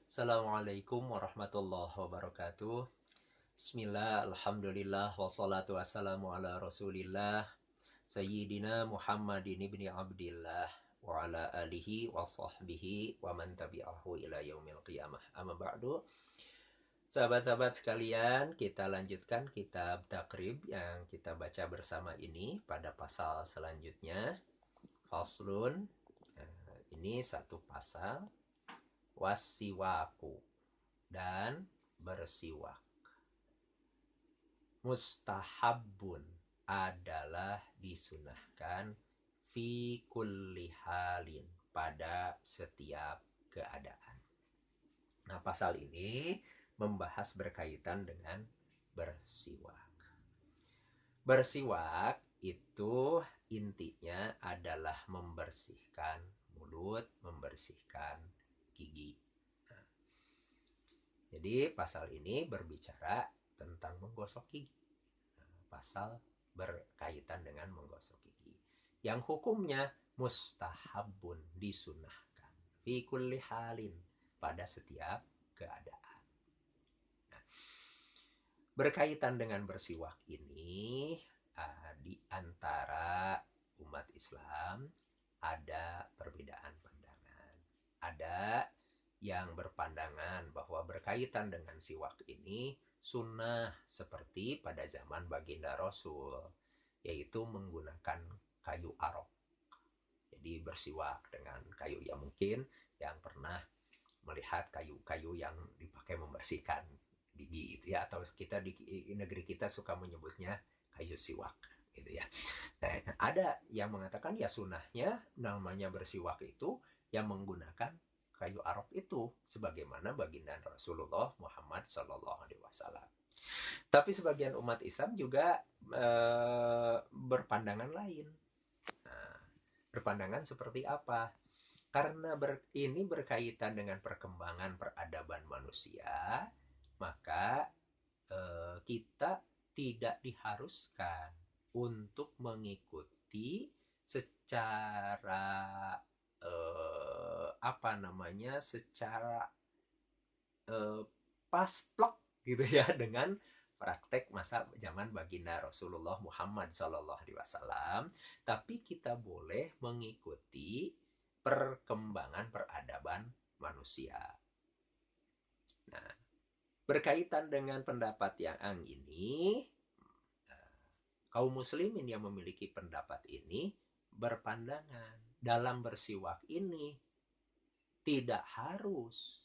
Assalamualaikum warahmatullahi wabarakatuh. Bismillah, alhamdulillah, wassalatu wassalamu ala rasulillah Sayyidina Muhammadin ibni Abdillah wa ala alihi wa sahbihi wa man tabi'ahu ila yaumil qiyamah. Amma ba'du. Sahabat-sahabat sekalian, kita lanjutkan kitab Takrib yang kita baca bersama ini pada pasal selanjutnya. Faslun, ini satu pasal, wasiwaku, dan bersiwak. Mustahabun adalah disunahkan fi kulli halin, pada setiap keadaan. Nah, pasal ini membahas berkaitan dengan bersiwak. Bersiwak itu intinya adalah membersihkan mulut, membersihkan gigi. Jadi pasal ini berbicara tentang menggosok gigi. Pasal berkaitan dengan menggosok gigi. Yang hukumnya mustahabun, disunahkan. Fi kulli halin, pada setiap keadaan. Nah, berkaitan dengan bersiwak ini, di antara umat Islam ada perbedaan pandangan. Ada yang berpandangan bahwa berkaitan dengan siwak ini sunnah seperti pada zaman baginda Rasul, yaitu menggunakan kayu arok. Jadi bersiwak dengan kayu, yang mungkin yang pernah melihat kayu-kayu yang dipakai membersihkan gigi itu ya, atau kita di negeri kita suka menyebutnya kayu siwak gitu ya. Nah, ada yang mengatakan ya sunnahnya namanya bersiwak itu yang menggunakan kayu arok itu, sebagaimana baginda Rasulullah Muhammad Sallallahu Alaihi Wasallam. Tapi sebagian umat Islam juga berpandangan lain. Nah, berpandangan seperti apa? Karena ini berkaitan dengan perkembangan peradaban manusia, maka kita tidak diharuskan untuk mengikuti secara secara eh, pas plok gitu ya dengan praktek masa zaman baginda Rasulullah Muhammad Sallallahu Alaihi Wasallam, tapi kita boleh mengikuti perkembangan peradaban manusia. Nah, berkaitan dengan pendapat yang ini, kaum muslimin yang memiliki pendapat ini berpandangan dalam bersiwak ini tidak harus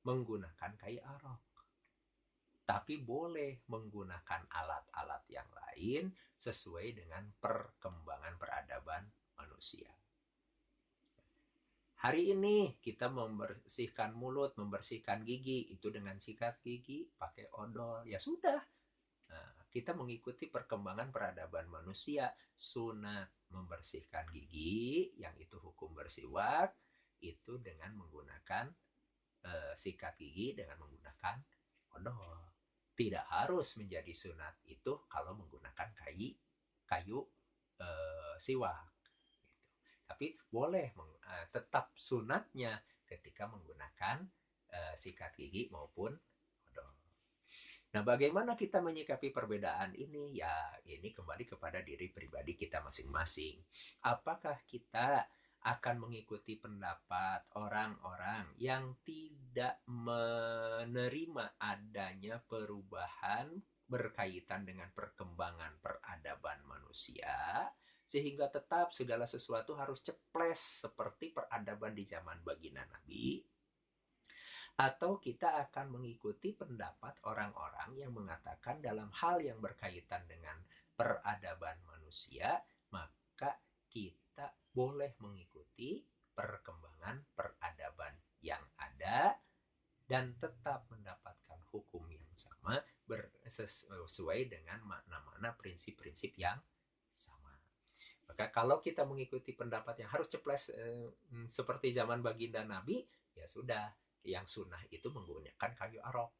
menggunakan kayu arok, tapi boleh menggunakan alat-alat yang lain sesuai dengan perkembangan peradaban manusia. Hari ini kita membersihkan mulut, membersihkan gigi, itu dengan sikat gigi, pakai odol, ya sudah. Nah, kita mengikuti perkembangan peradaban manusia, sunat membersihkan gigi, yang itu hukum bersiwak, itu dengan menggunakan sikat gigi, dengan menggunakan odol. Tidak harus menjadi sunat itu kalau menggunakan kayu siwak. Gitu. Tapi boleh tetap sunatnya ketika menggunakan sikat gigi maupun odol. Nah, bagaimana kita menyikapi perbedaan ini? Ya, ini kembali kepada diri pribadi kita masing-masing. Apakah kita akan mengikuti pendapat orang-orang yang tidak menerima adanya perubahan berkaitan dengan perkembangan peradaban manusia, sehingga tetap segala sesuatu harus ceples seperti peradaban di zaman baginda Nabi? Atau kita akan mengikuti pendapat orang-orang yang mengatakan dalam hal yang berkaitan dengan peradaban manusia, maka kita boleh mengikuti perkembangan peradaban yang ada dan tetap mendapatkan hukum yang sama sesuai dengan makna-makna prinsip-prinsip yang sama. Maka kalau kita mengikuti pendapat yang harus ceples seperti zaman baginda Nabi, ya sudah, yang sunnah itu menggunakan kayu arok.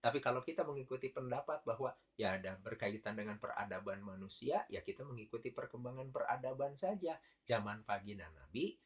Tapi kalau kita mengikuti pendapat bahwa ya ada berkaitan dengan peradaban manusia, ya kita mengikuti perkembangan peradaban saja. Zaman baginda Nabi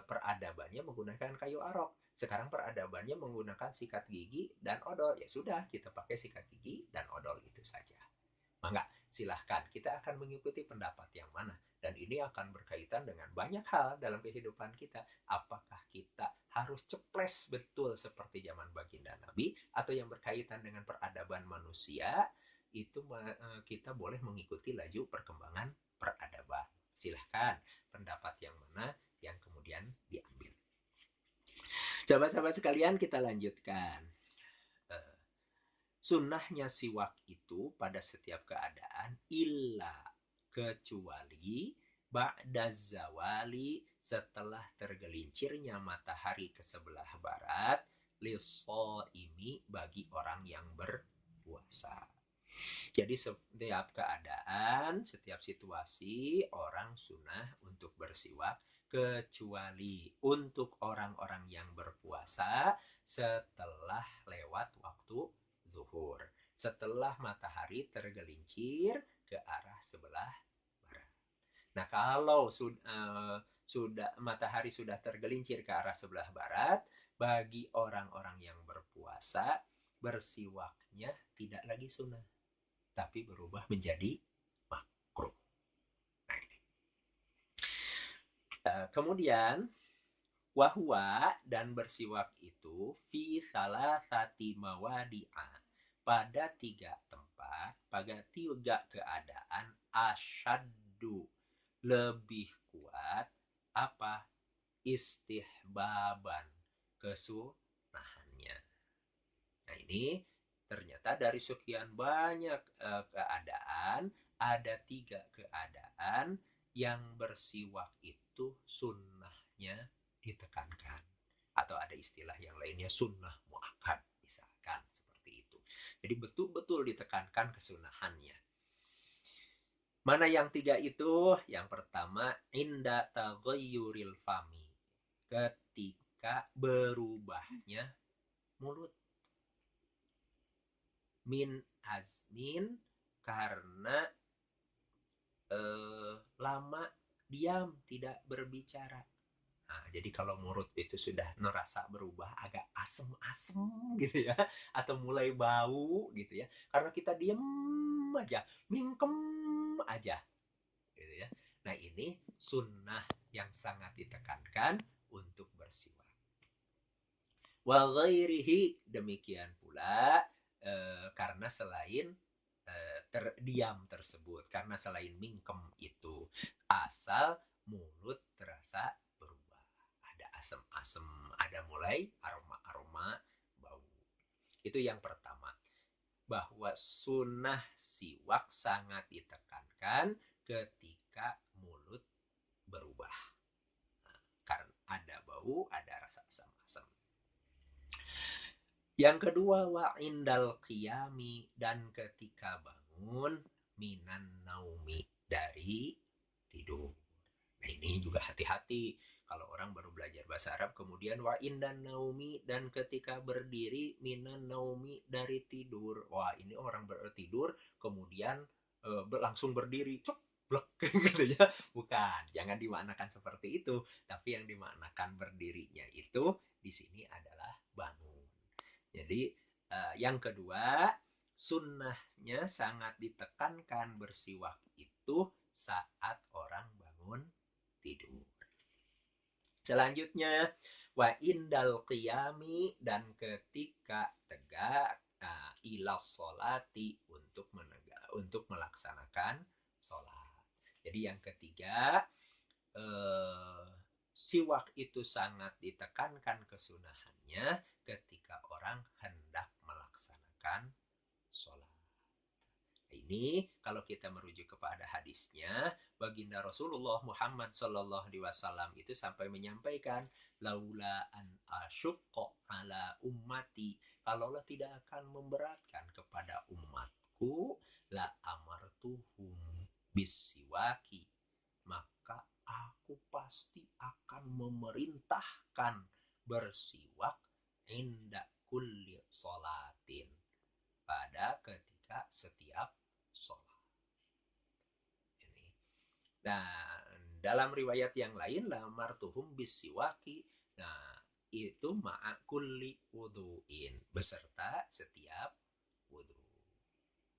peradabannya menggunakan kayu arok. Sekarang peradabannya menggunakan sikat gigi dan odol. Ya sudah, kita pakai sikat gigi dan odol itu saja. Mangga, silahkan. Kita akan mengikuti pendapat yang mana. Dan ini akan berkaitan dengan banyak hal dalam kehidupan kita. Apakah kita harus ceples betul seperti zaman baginda Nabi, atau yang berkaitan dengan peradaban manusia, itu kita boleh mengikuti laju perkembangan peradaban. Silahkan, pendapat yang mana yang kemudian diambil. Sahabat-sahabat sekalian, kita lanjutkan. Sunnahnya siwak itu pada setiap keadaan illa kecuali ba'da zawali setelah tergelincirnya matahari ke sebelah barat ini bagi orang yang berpuasa. Jadi setiap keadaan, setiap situasi orang sunnah untuk bersiwak kecuali untuk orang-orang yang berpuasa setelah lewat waktu zuhur, setelah matahari tergelincir ke arah sebelah barat. Nah, kalau sudah matahari sudah tergelincir ke arah sebelah barat, bagi orang-orang yang berpuasa, bersiwaknya tidak lagi sunnah, tapi berubah menjadi makruh. Nah, ini. Kemudian wahwa dan bersiwak itu fi salah sati mawadi'a pada 3 tempat, pada 3 keadaan asyaddu lebih kuat apa istihbaban kesunahannya. Nah, ini ternyata dari sekian banyak keadaan ada 3 keadaan yang bersiwak itu sunnahnya ditekankan, atau ada istilah yang lainnya sunnah muakkad misalkan seperti itu. Jadi betul-betul ditekankan kesunahannya. Mana yang 3 itu? Yang pertama inda taghayyuril fami, ketika berubahnya mulut. Min azmin, karena lama diam tidak berbicara. Nah, jadi kalau mulut itu sudah nerasa berubah agak asem-asem gitu ya, atau mulai bau gitu ya, karena kita diem aja, mingkem aja gitu ya. Nah, ini sunnah yang sangat ditekankan untuk bersiwak. Wa ghairihi, demikian pula karena selain terdiam tersebut, karena selain mingkem itu, asal mulut terasa berubah, ada asam-asam, ada mulai aroma-aroma bau. Itu yang pertama, bahwa sunnah siwak sangat ditekankan ketika mulut berubah, karena ada bau, ada rasa asam-asam. Yang kedua, wa indal qiyami, dan ketika bangun, minan naumi, dari tidur. Nah, ini juga hati-hati. Kalau orang baru belajar bahasa Arab, kemudian wa indan naumi, dan ketika berdiri, minan naumi, dari tidur. Wah, ini orang bertidur, kemudian langsung berdiri, cuk, blek, gitu ya. Bukan, jangan dimaknakan seperti itu. Tapi yang dimaknakan berdirinya itu, di sini adalah bangun. Jadi yang kedua, sunnahnya sangat ditekankan bersiwak itu saat orang bangun tidur. Selanjutnya, wa indal qiyami, dan ketika tegak, ilas solati, untuk melaksanakan sholat. Jadi yang ketiga, siwak itu sangat ditekankan kesunahannya ketika orang hendak melaksanakan sholat. Ini kalau kita merujuk kepada hadisnya, baginda Rasulullah Muhammad SAW itu sampai menyampaikan, laula an asyukko ala ummati, kalaulah tidak akan memberatkan kepada umatku, la amartuhum bisiwaki, maka aku pasti akan memerintahkan bersiwak inda kulli sholatin, pada ketika setiap sholat. Ini. Nah, dalam riwayat yang lain, lamartuhum bisiwaki. Nah, itu ma'akulli wudu'in, beserta setiap wudu.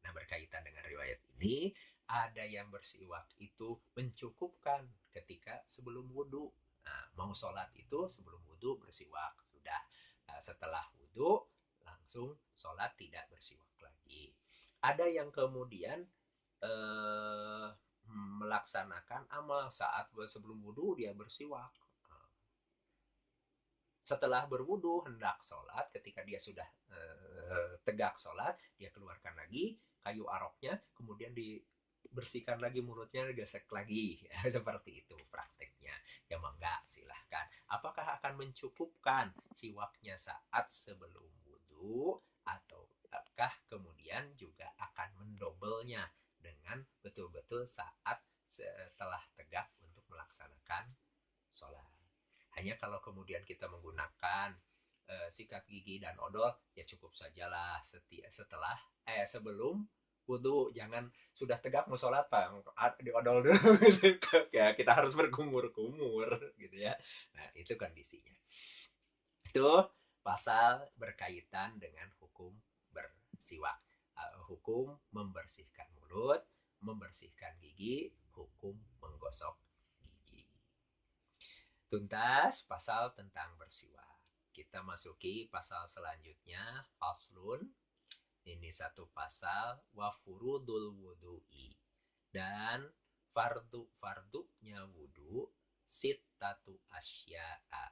Nah, berkaitan dengan riwayat ini, ada yang bersiwak itu mencukupkan ketika sebelum wudhu. Nah, mau sholat itu sebelum wudhu bersiwak. Sudah. Nah, setelah wudhu, langsung sholat tidak bersiwak lagi. Ada yang kemudian eh, melaksanakan amal saat sebelum wudhu dia bersiwak. Setelah berwudu hendak sholat, ketika dia sudah tegak sholat, dia keluarkan lagi kayu aroknya, kemudian dibersihkan lagi mulutnya, gesek lagi. Seperti itu prakteknya. Ya mangga, silahkan. Apakah akan mencukupkan siwaknya saat sebelum wudu, atau apakah kemudian juga akan mendobelnya dengan betul-betul saat setelah tegak untuk melaksanakan sholat. Hanya kalau kemudian kita menggunakan sikat gigi dan odol, ya cukup sajalah setelah sebelum wudhu. Jangan sudah tegak mau sholat pak di odol dulu. Ya kita harus berkumur-kumur gitu ya. Nah itu kondisinya. Itu pasal berkaitan dengan hukum bersiwak. Hukum membersihkan mulut, membersihkan gigi, hukum menggosok gigi. Tuntas pasal tentang bersiwak. Kita masuki pasal selanjutnya, faslun. Ini satu pasal, wa furudul wudu'i. Dan fardu-fardunya wudu, sittatu asya'a.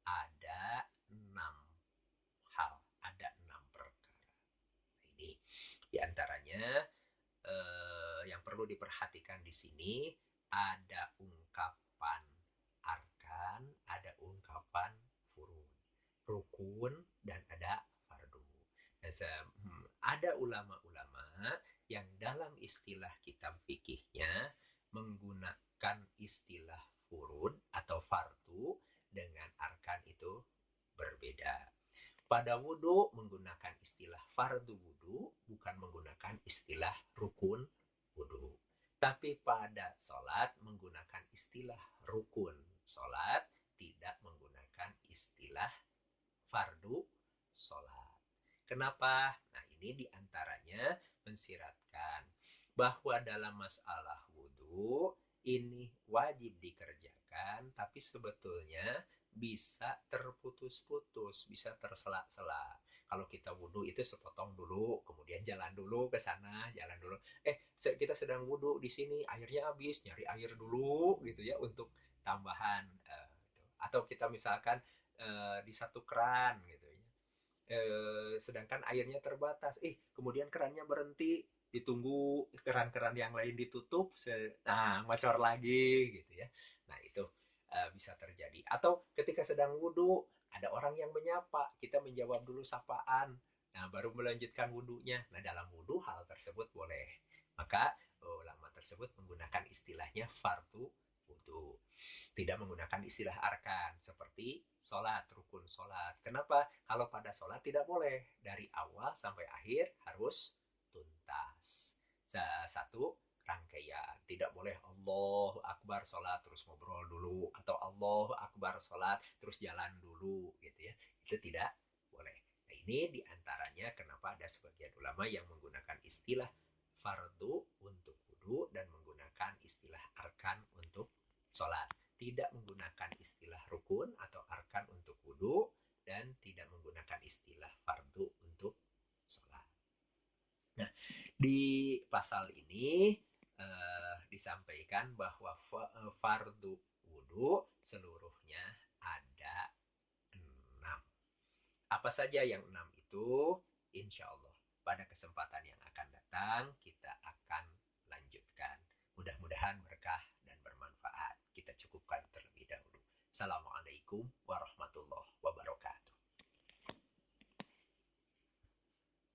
Ada 6 hal, ada 6 perkara. Ini diantaranya yang perlu diperhatikan di sini ada ungkapan arkan, ada ungkapan furud, rukun, dan ada fardu. Ada ulama-ulama yang dalam istilah kitab fikihnya menggunakan istilah furud atau fardu dengan arkan itu berbeda. Pada wudhu menggunakan istilah fardu wudhu, bukan menggunakan istilah rukun wudhu. Tapi pada sholat menggunakan istilah rukun sholat, tidak menggunakan istilah fardu sholat. Kenapa? Nah ini diantaranya mensiratkan bahwa dalam masalah wudhu ini wajib dikerjakan, tapi sebetulnya bisa terputus-putus, bisa tersela-sela. Kalau kita wudhu itu sepotong dulu, kemudian jalan dulu ke sana, jalan dulu. Kita sedang wudhu di sini, airnya habis, nyari air dulu gitu ya untuk tambahan. Atau kita misalkan di satu keran gitu ya. Sedangkan airnya terbatas. Kemudian kerannya berhenti, ditunggu keran-keran yang lain ditutup, nah ngocor lagi gitu ya. Nah itu bisa terjadi. Atau ketika sedang wudhu, ada orang yang menyapa, kita menjawab dulu sapaan, nah baru melanjutkan wudhunya. Nah dalam wudhu hal tersebut boleh. Maka ulama tersebut menggunakan istilahnya fardu wudhu, tidak menggunakan istilah arkan seperti sholat, rukun sholat. Kenapa? Kalau pada sholat tidak boleh. Dari awal sampai akhir harus tuntas. Satu rangkaian. Tidak boleh Allahu Akbar sholat terus ngobrol dulu. Atau Allahu Akbar sholat terus jalan dulu. Gitu ya. Itu tidak boleh. Nah ini diantaranya kenapa ada sebagian ulama yang menggunakan istilah fardu untuk wudhu dan menggunakan istilah arkan untuk sholat. Tidak menggunakan istilah rukun atau arkan untuk wudhu, dan tidak menggunakan istilah fardu untuk sholat. Nah, di pasal ini disampaikan bahwa fardu wudhu seluruhnya ada 6. Apa saja yang 6 itu? Insya Allah pada kesempatan yang akan datang kita akan lanjutkan. Mudah-mudahan berkah dan bermanfaat. Kita cukupkan terlebih dahulu. Assalamualaikum warahmatullahi wabarakatuh.